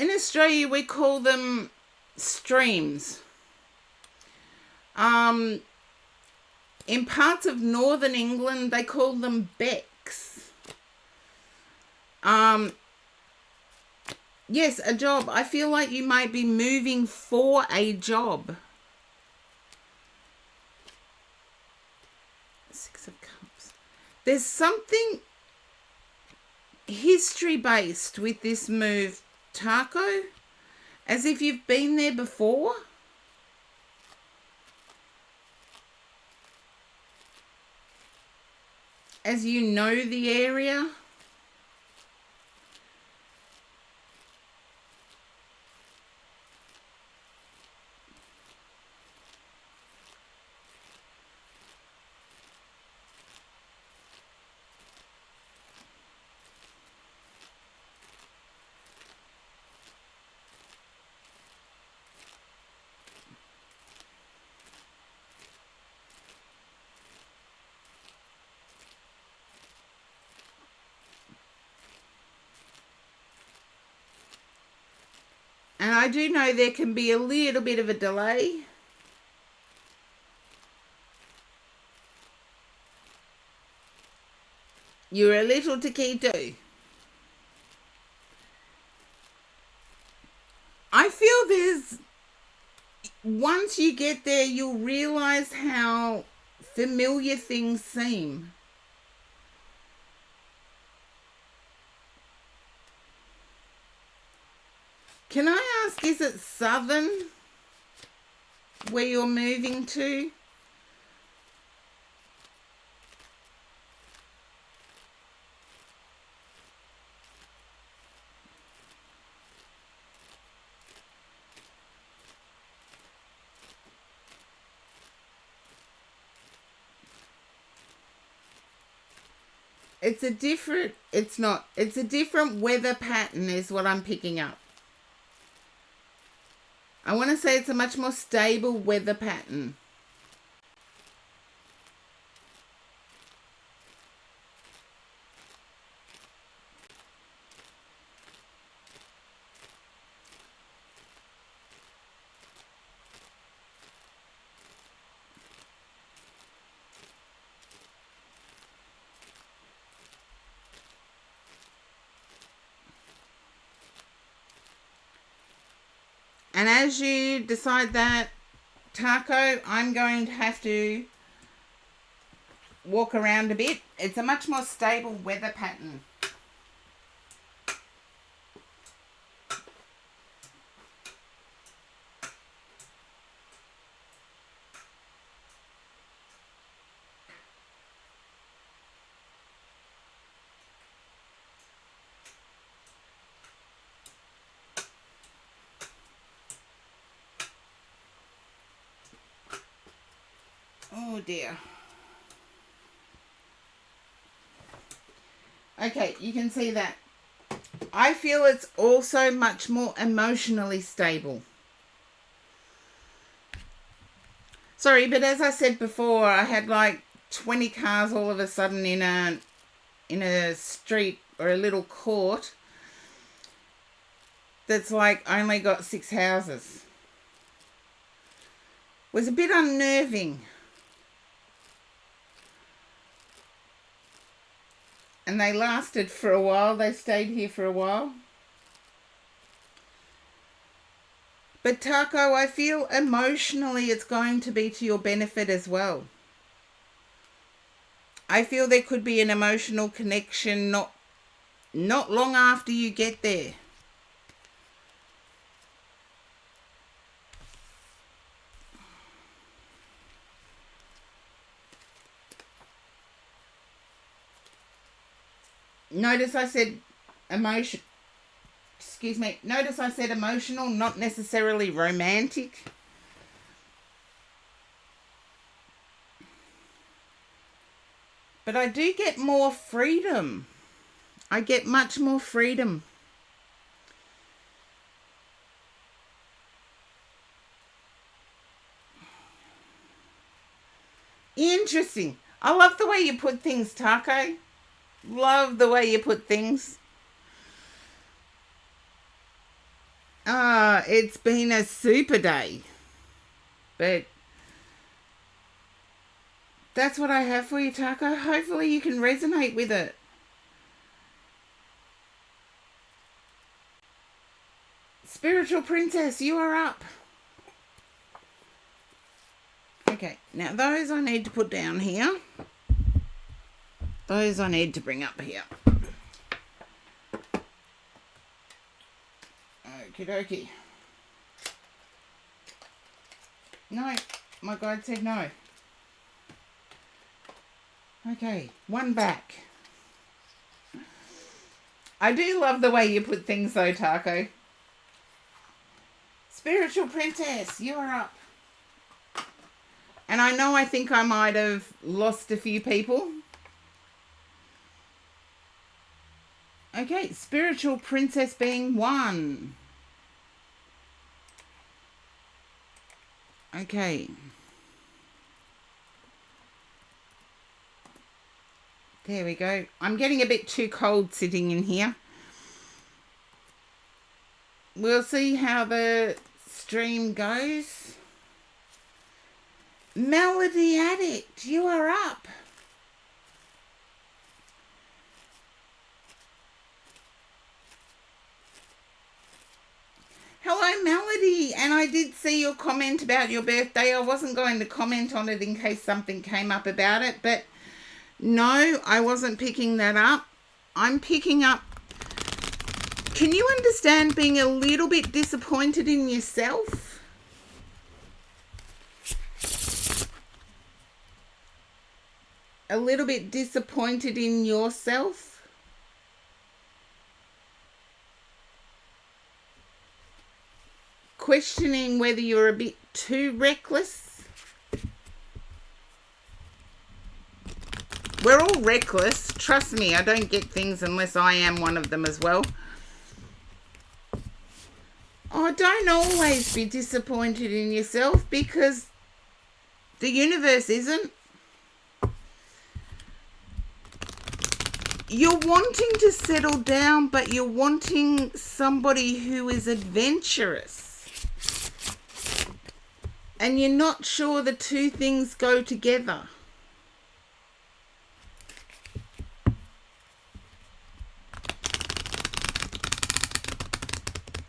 In Australia, we call them streams. In parts of northern England, they call them becks. Yes, a job. I feel like you might be moving for a job. Six of Cups. There's something history-based with this move, Taco, as if you've been there before. As you know the area. And I do know there can be a little bit of a delay. You're a little taquito. I feel there's... Once you get there, you'll realize how familiar things seem. Can I ask, is it southern where you're moving to? It's a different weather pattern is what I'm picking up. I want to say it's a much more stable weather pattern. And as you decide that, Taco, I'm going to have to walk around a bit. It's a much more stable weather pattern. Oh dear. Okay, you can see that. I feel it's also much more emotionally stable. Sorry, but as I said before, I had like 20 cars all of a sudden in a street or a little court that's like only got 6 houses. It was a bit unnerving. And they lasted for a while. They stayed here for a while. But Taco, I feel emotionally it's going to be to your benefit as well. I feel there could be an emotional connection not long after you get there. Notice I said emotion. Excuse me. Notice I said emotional, not necessarily romantic. But I do get more freedom. I get much more freedom. Interesting. I love the way you put things, Taco. Love the way you put things. It's been a super day. But that's what I have for you, Taco. Hopefully you can resonate with it. Spiritual Princess, you are up. Okay, now those I need to put down here. Those I need to bring up here. Okie dokie. No, my guide said no. Okay, one back. I do love the way you put things though, Taco. Spiritual Princess, you are up. And I think I might have lost a few people. Okay, Spiritual Princess being one. Okay. There we go. I'm getting a bit too cold sitting in here. We'll see how the stream goes. Melody Addict, you are up. Hello, Melody. And I did see your comment about your birthday. I wasn't going to comment on it in case something came up about it, but no, I wasn't picking that up. I'm picking up. Can you understand being a little bit disappointed in yourself? A little bit disappointed in yourself? Questioning whether you're a bit too reckless? We're all reckless. Trust me, I don't get things unless I am one of them as well. Oh, don't always be disappointed in yourself because the universe isn't. You're wanting to settle down, but you're wanting somebody who is adventurous. And you're not sure the two things go together.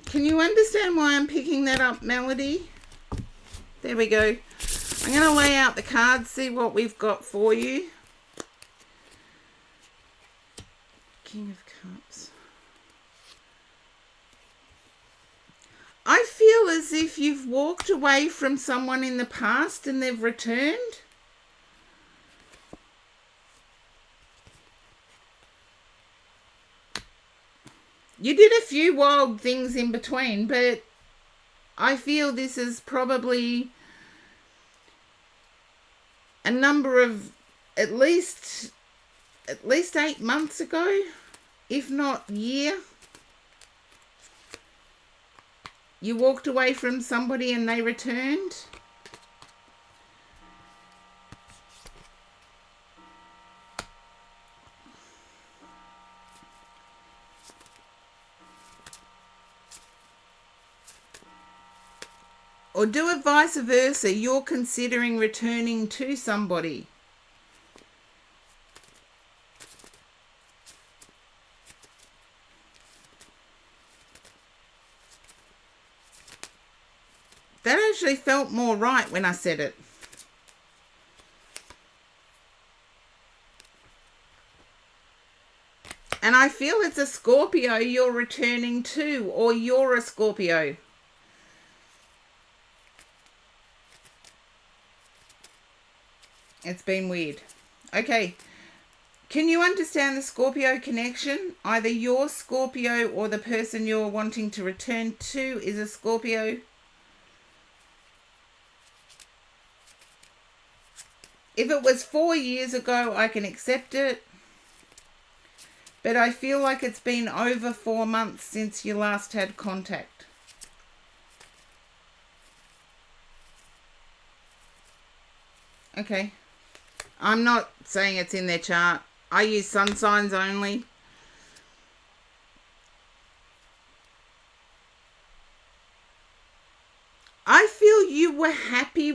Can you understand why I'm picking that up, Melody? There we go. I'm going to lay out the cards, see what we've got for you. King of Cups. I feel as if you've walked away from someone in the past and they've returned. You did a few wild things in between, but I feel this is probably a number of at least 8 months ago, if not year. You walked away from somebody and they returned. Or do it vice versa. You're considering returning to somebody. That actually felt more right when I said it. And I feel it's a Scorpio you're returning to, or you're a Scorpio. It's been weird. Okay. Can you understand the Scorpio connection? Either you're Scorpio or the person you're wanting to return to is a Scorpio. If it was 4 years ago, I can accept it. But I feel like it's been over 4 months since you last had contact. Okay. I'm not saying it's in their chart. I use sun signs only.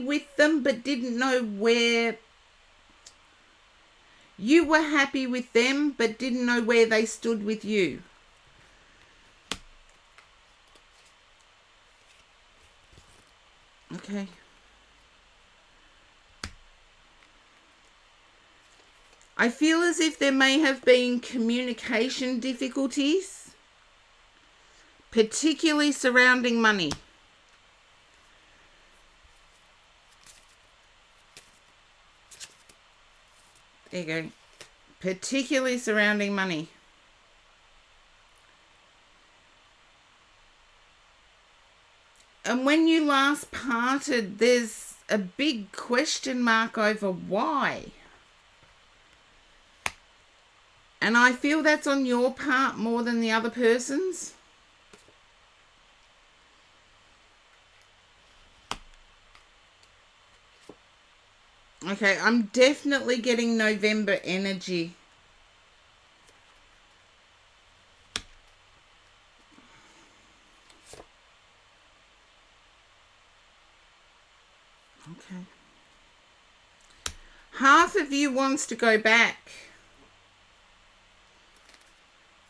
with them but didn't know where. You were happy with them but didn't know where they stood with you. Okay. I feel as if there may have been communication difficulties, particularly surrounding money. There you go. Particularly surrounding money. And when you last parted, there's a big question mark over why. And I feel that's on your part more than the other person's. Okay, I'm definitely getting November energy. Okay. Half of you wants to go back.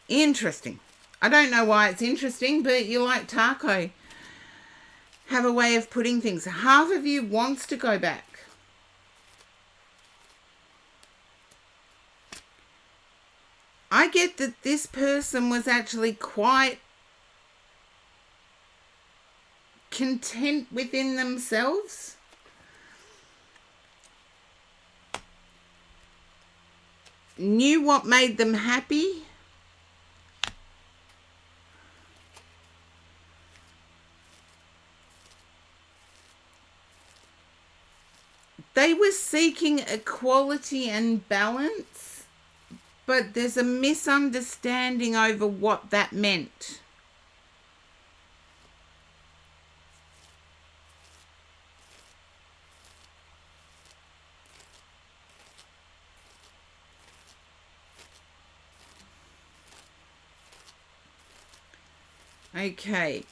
Interesting. I don't know why it's interesting, but you like taco. Have a way of putting things. Half of you wants to go back. I get that this person was actually quite content within themselves. Knew what made them happy. They were seeking equality and balance, but there's a misunderstanding over what that meant. Okay.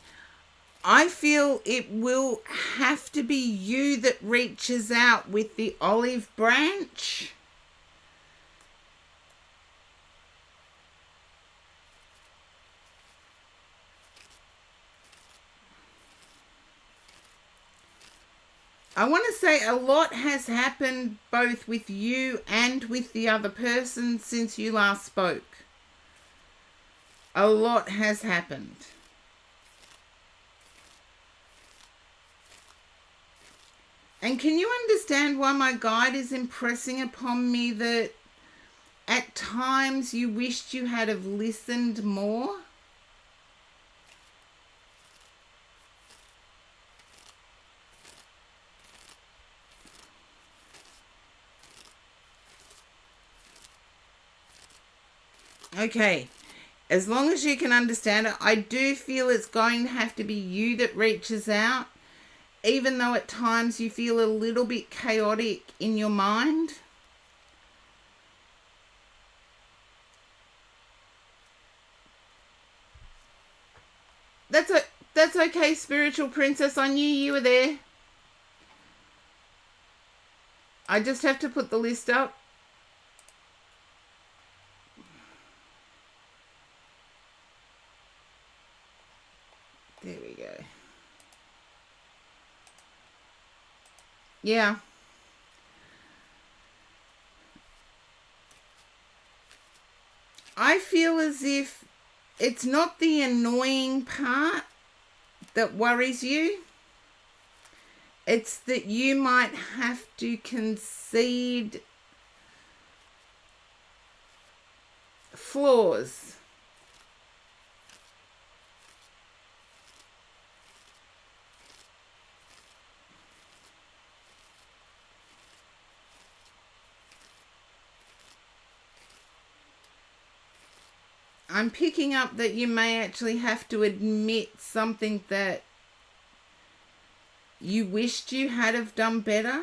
I feel it will have to be you that reaches out with the olive branch. I want to say a lot has happened both with you and with the other person since you last spoke. A lot has happened. And can you understand why my guide is impressing upon me that at times you wished you had have listened more? Okay, as long as you can understand it, I do feel it's going to have to be you that reaches out, even though at times you feel a little bit chaotic in your mind. That's okay, spiritual princess. I knew you were there. I just have to put the list up. There we go. Yeah. I feel as if it's not the annoying part that worries you. It's that you might have to concede flaws. I'm picking up that you may actually have to admit something that you wished you had have done better.